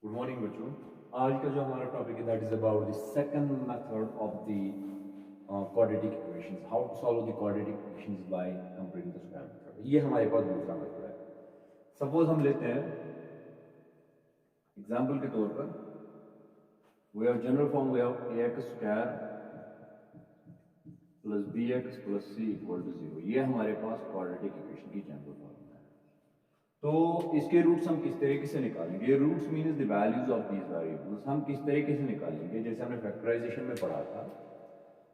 Good morning बच्चों। आज का जो हमारा टॉपिक है that is about the second method of the quadratic equations, how to solve the quadratic equations by completing the square method. ये हमारे पास दूसरा मेथड है। सपोज हम लेते हैं एग्जांपल के तौर पर we have general form, we have ax square plus bx plus c equal to 0। ये हमारे पास क्वाड्रेटिक इक्वेशन की जनरल फॉर्म है। तो इसके रूट्स हम किस तरीके से निकालेंगे? Roots means the values of these variables. हम किस तरीके से निकालेंगे? जैसे हमने फैक्टराइजेशन में पढ़ा था।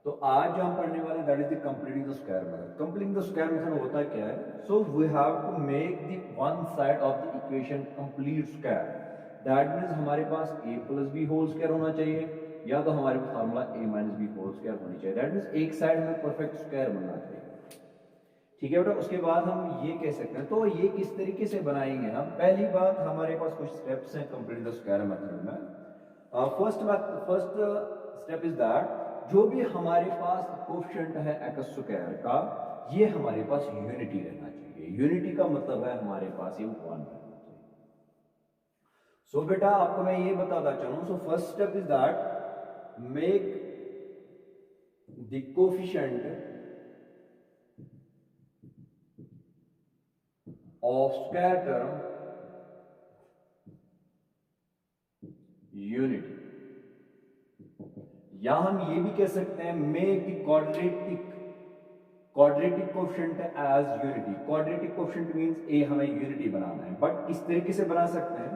तो आज जो हम पढ़ने वाले that is the completing the square method. Completing the square method होता क्या है? So we have to make the one side of the equation complete square. That means हमारे पास a plus b whole square होना चाहिए, या तो हमारे पास formula a minus b whole square होनी चाहिए। दैट मीन्स एक साइड में परफेक्ट स्क्वायर बनना चाहिए। ठीक है बेटा। उसके बाद हम ये कह सकते हैं, तो ये किस तरीके से बनाएंगे हम? पहली बात, हमारे पास कुछ स्टेप्स हैं कंप्लीट द स्क्वायर मेथड में। फर्स्ट स्टेप इज दैट जो भी हमारे पास कोएफिशिएंट है एक्स स्क्वायर का, ये हमारे पास यूनिटी रहना चाहिए। यूनिटी का मतलब है हमारे पास ये 1 रहना चाहिए। सो बेटा आपको मैं ये बताता चलूं। So first step is that make the coefficient of square term unity, या हम ये भी कह सकते हैं make the quadratic coefficient as unity. Quadratic coefficient means a हमें यूनिटी बनाना है, बट किस तरीके से बना सकते हैं?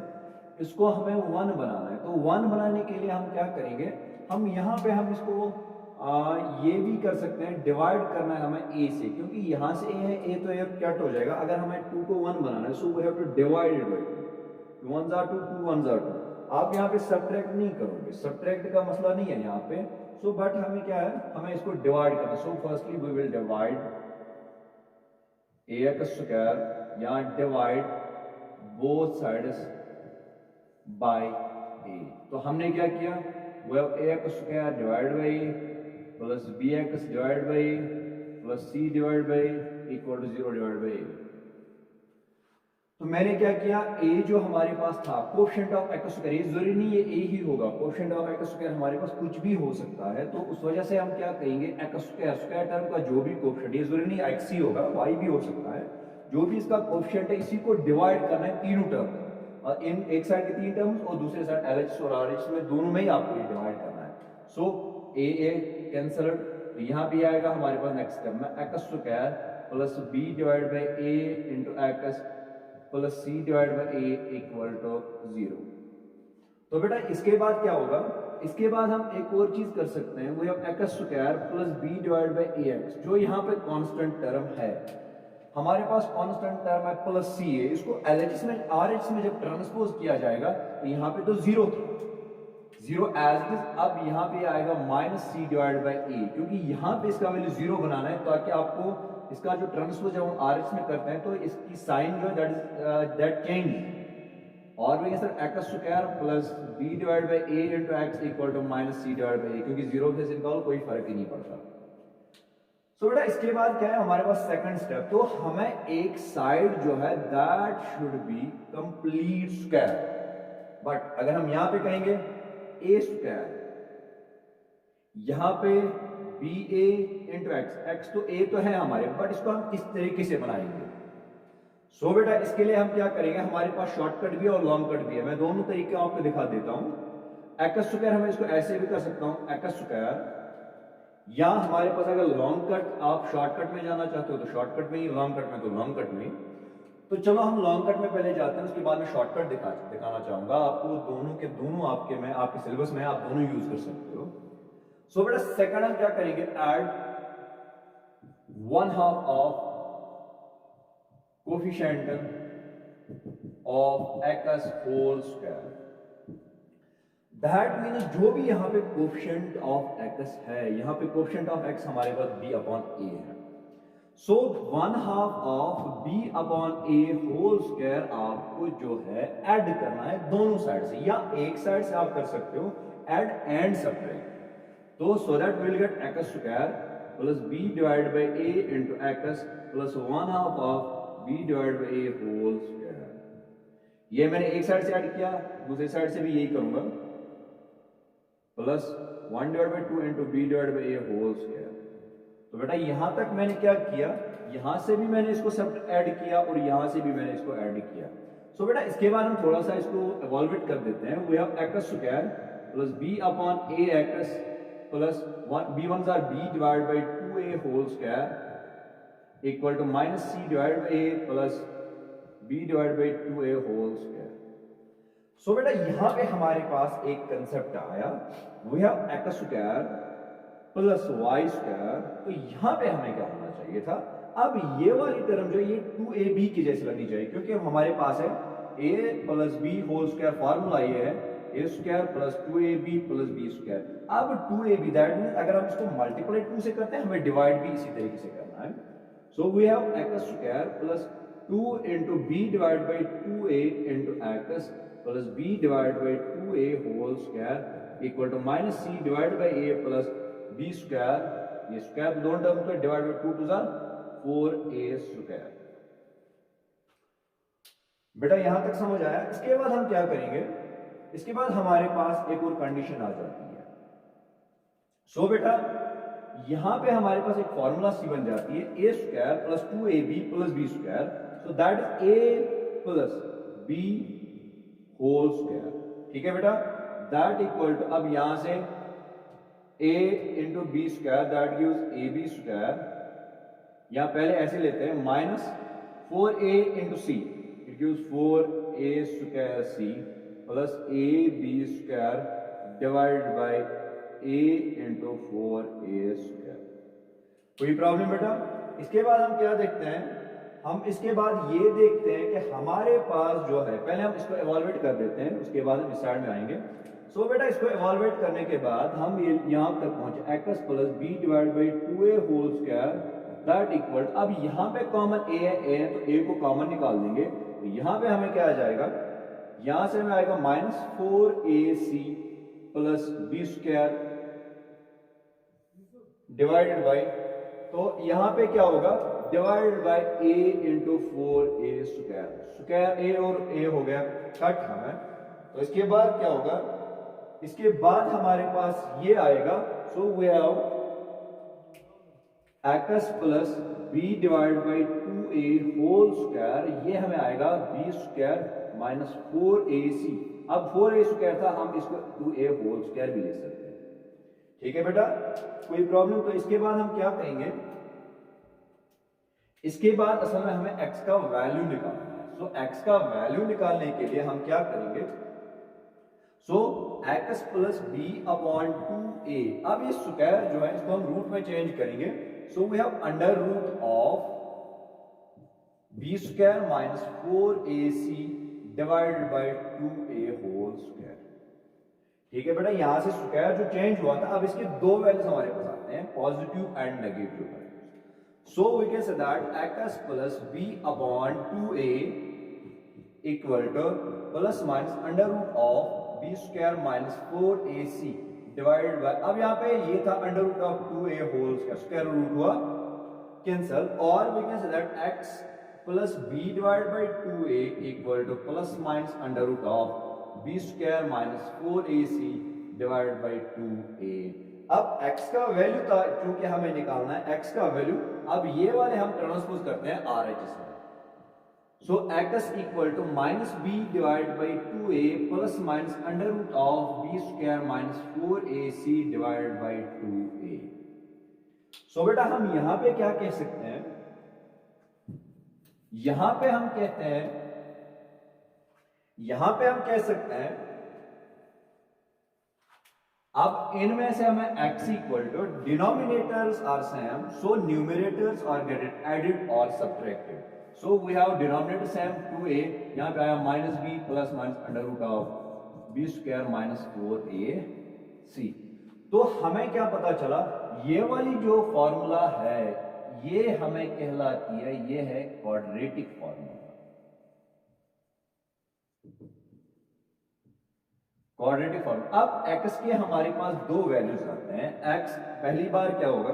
इसको हमें 1 बनाना है। तो 1 बनाने के लिए हम क्या करेंगे? हम यहां पे हम इसको ये भी कर सकते हैं, डिवाइड करना है हमें a से, क्योंकि यहां से a है, a तो ये कट हो जाएगा। अगर हमें 2 को 1 बनाना है, so we have to divide it by 2। 2 1 2, 2 1 2। आप यहाँ पे सब्ट्रैक्ट नहीं करोगे, सब्ट्रैक्ट का मसला नहीं है यहाँ पे। सो बट हमें क्या है, हमें इसको डिवाइड करना। So firstly we will divide ax square, या divide both sides by a। तो हमने क्या किया? We have ax square divide by a plus bx divide by a plus c divide by equal to 0 divide by a। तो मैंने क्या किया? a जो हमारे पास था कोएफिशिएंट ऑफ x स्क्वायर, जरूरी नहीं है a ही होगा, कोएफिशिएंट ऑफ x स्क्वायर हमारे पास कुछ भी हो सकता है। तो उस वजह से हम क्या कहेंगे? x स्क्वायर, स्क्वायर टर्म का जो भी कोएफिशिएंट, ये जरूरी नहीं x ही होगा, y भी हो सकता है, जो भी इसका कोएफिशिएंट है इसी को डिवाइड करना है तीनों टर्म। और इन एक साइड के 3 टर्म्स और दूसरे साइड LHS और RHS में दोनों में ही आपको ये डिवाइड करना है। सो a कैंसल्ड, तो यहां भी आएगा हमारे पास नेक्स्ट स्टेप में x square plus b divide by a into x plus c divide by a equal to 0। तो बेटा इसके बाद क्या होगा? इसके बाद हम एक और चीज कर सकते हैं, वो है x square plus b divide bye ax, जो यहाँ पे कांस्टेंट टर्म है। हमारे पास कांस्टेंट टर्म है प्लस c है, इसको LHS में RHS में जब ट्रांसपोज किया जाएगा तो यहाँ पे तो 0 था, 0 एज इट इज। अब यहाँ पे आएगा minus c divide by a, क्योंकि यहाँ पे इसका वैल्यू 0 बनाना है, ताकि आपको इसका जो ट्रांसपोज जब हम RHS में करते हैं तो इसकी साइन जो है दैट चेंज। और भी sir x square plus b divide by a into x equal to minus c divide by a, क्योंकि 0 से निकालो कोई फर्क ही नहीं पड़ता। सो बेटा इसके बाद क्या है हमारे पास? Second step. तो हमें एक साइड जो है that should be complete square, but अगर हम यहां पे कहेंगे a स्क्वायर, यहां पे ba इंटू x तो a तो है हमारे, बट इसको हम किस तरीके से बनाएंगे? सो बेटा इसके लिए हम क्या करेंगे? हमारे पास शॉर्टकट भी है और लॉन्ग कट भी है, मैं दोनों तरीके आपको दिखा देता हूं। एक्स स्क्वायर हमें इसको ऐसे भी कर सकता हूं, एक्स स्क्वायर, या हमारे पास अगर लॉन्ग कट, आप शॉर्टकट में जाना चाहते हो तो शॉर्टकट में ही, लॉन्ग कट में तो लॉन्ग कट में ही। तो चलो हम लॉन्ग कट में पहले जाते हैं, उसके बाद में शॉर्टकट दिखाना चाहूंगा आपको। दोनों के दोनों आपके में आपके सिलेबस में आप दोनों यूज कर सकते हो। सो बेटा सेकंड हम क्या करेंगे? Add 1/2 of coefficient of x whole square. That means जो भी यहां पे कोफिशिएंट ऑफ x है, यहां पे कोफिशिएंट ऑफ x हमारे पास b अपॉन a है। So 1/2 of b upon a whole square आपको जो है ऐड करना है दोनों साइड से, या एक साइड से आप कर सकते हो ऐड एंड सब्ट्रैक्ट। तो so that will get x square plus b divide by a into x plus 1/2 of b divide by a whole square. ये मैंने एक साइड से ऐड किया, दूसरी साइड से भी यही करूंगा, plus 1/2 into b divide by a whole square. तो बेटा यहां तक मैंने क्या किया, यहां से भी मैंने इसको सब ऐड किया और यहां से भी मैंने इसको ऐड किया। सो बेटा इसके बाद हम थोड़ा सा इसको इवॉल्वेट कर देते हैं। We have x square plus b upon a x plus b one r b divide by 2a whole square equal to minus c divide by a plus b divide by 2a whole square. So बेटा यहां पे हमारे पास एक concept आया, we have x square plus y square. तो यहां पे हमें क्या होना चाहिए था, अब ये वाली टर्म जो ये 2ab की जैसे लगनी चाहिए, क्योंकि हमारे पास है a plus b whole square, formula ये है a square plus 2ab plus b square. अब 2ab दैट मींस अगर हम इसको मल्टीप्लाई 2 से करते हैं, हमें डिवाइड भी इसी तरीके से करना है। So we have x square plus 2 into b divide by 2a into x plus b divide by 2a whole square equal to minus c divide by a plus b square. ये square दोनों term को divide by 2 to जार 4a square. बेटा यहां तक समझ आया। इसके बाद हम क्या करेंगे, इसके बाद हमारे पास एक और कंडीशन आ जाती है। सो बेटा यहां पे हमारे पास एक फॉर्मूला सी बन जाती है, a square plus 2ab plus b square. So that is a plus b whole square. ठीक है बेटा, दैट इक्वल टू, अब यहां से a into b square that gives a b square, या पहले ऐसे लेते हैं minus 4a into c it gives 4a square c plus a b square divide by a into 4a square. कोई problem बेटा? इसके बाद हम क्या देखते हैं, हम इसके बाद ये देखते हैं कि हमारे पास जो है, पहले हम इसको इवॉल्वेट कर देते हैं, उसके बाद हम इस साइड में आएंगे। सो बेटा इसको इवॉल्वेट करने के बाद हम ये यहां तक पहुंचे, x plus b divide by 2a whole square that equal, अब यहां पे कॉमन a है तो a को कॉमन निकाल देंगे। तो यहां पे हमें क्या आ जाएगा, यहां से हमें आएगा minus 4ac plus b square divided by, तो यहां पे क्या होगा, divided by a into 4a square. Square a और a हो गया कट हमें। तो इसके बाद क्या होगा, इसके बाद हमारे पास ये आएगा, so we have x plus b divide by 2a whole square, ये हमें आएगा b स्क्वायर माइनस 4ac। अब 4a स्क्वायर था, हम इसको 2a होल स्क्वायर भी ले सकते हैं। ठीक है बेटा, कोई प्रॉब्लम? तो इसके बाद हम क्या कहेंगे, इसके बाद असल में हमें x का वैल्यू निकालना है। सो x का वैल्यू निकालने के लिए हम क्या करेंगे, so x plus b upon 2a, अब ये स्क्वायर जो है इसको हम रूट में चेंज करेंगे। So we have under root of b square minus 4ac divided by 2a whole square. ठीक है बेटा, यहां से स्क्वायर जो चेंज हुआ था, अब इसके दो वैल्यूज हमारे पास आते हैं, positive and negative values. So we can say that x plus b upon 2a equal to plus minus under root of b square minus 4ac divided by, अब यहां पे ये था under root of 2a whole square, square root हुआ cancel, और we can say that x plus b divided by 2a equal to plus minus under root of b square minus 4ac divided by 2a। अब x का value था क्योंकि हमें निकालना है x का वैल्यू, अब ये वाले हम ट्रांसपोज करते हैं RHS में। So x equal to minus b divide by 2a plus minus under root of b square minus 4ac divide by 2a। So बेटा हम यहां पे क्या कह सकते हैं, यहां पे हम कहते हैं, यहां पे हम कह सकते हैं, अब इनमें से हमें x equal to denominators are same, so numerators are gated added और subtracted. So we have denominator same 2a, यहां पे आया minus b plus minus under root of b square minus 4ac। तो हमें क्या पता चला, ये वाली जो फॉर्मूला है ये हमें कहलाती है, ये है क्वाड्रेटिक फॉर्मूला। Quadratic formula. अब x के हमारे पास दो वैल्यूज आते हैं, x पहली बार क्या होगा,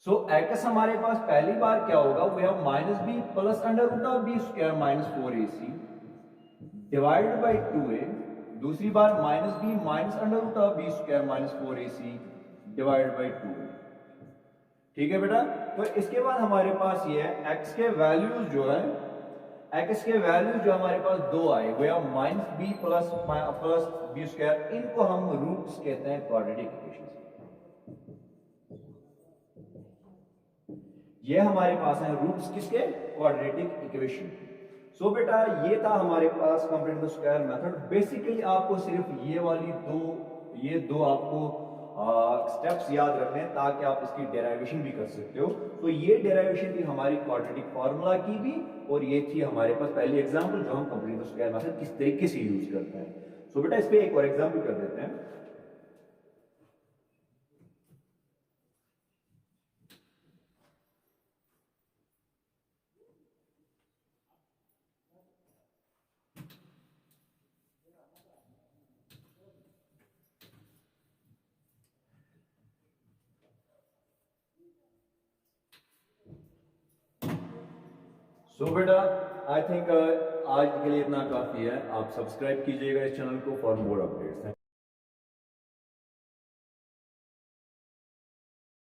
सो एक्स हमारे पास पहली बार क्या होगा, we have minus b plus under root of b square minus 4ac divided by 2a। दूसरी बार minus b minus under root of b square minus 4ac divided by 2। ठीक है बेटा। तो इसके बाद हमारे पास ये है एक्स के वैल्यूज जो है, एक्स के वैल्यूज जो हमारे पास दो आए, वे are minus b plus b square, इनको हम रूट्स कहते हैं क्वाड्रेटिक इक्वेशन। ये हमारे पास है रूट्स किसके, क्वाड्रेटिक इक्वेशन। सो बेटा ये था हमारे पास complete the square method. Basically आपको सिर्फ ये दो आपको स्टेप्स याद रखने हैं ताकि आप इसकी डेरिवेशन भी कर सकते हो। तो ये डेरिवेशन थी हमारी क्वाड्रेटिक फार्मूला की भी, और ये थी हमारे पास पहली एग्जांपल जो हम कंप्लीट द स्क्वायर मेथड किस तरीके से यूज करते हैं। सो बेटा इस पे एक और एग्जांपल कर देते हैं। सो बेटा आई थिंक आज के लिए इतना काफी है। आप सब्सक्राइब कीजिएगा इस चैनल को फॉर मोर अपडेट्स।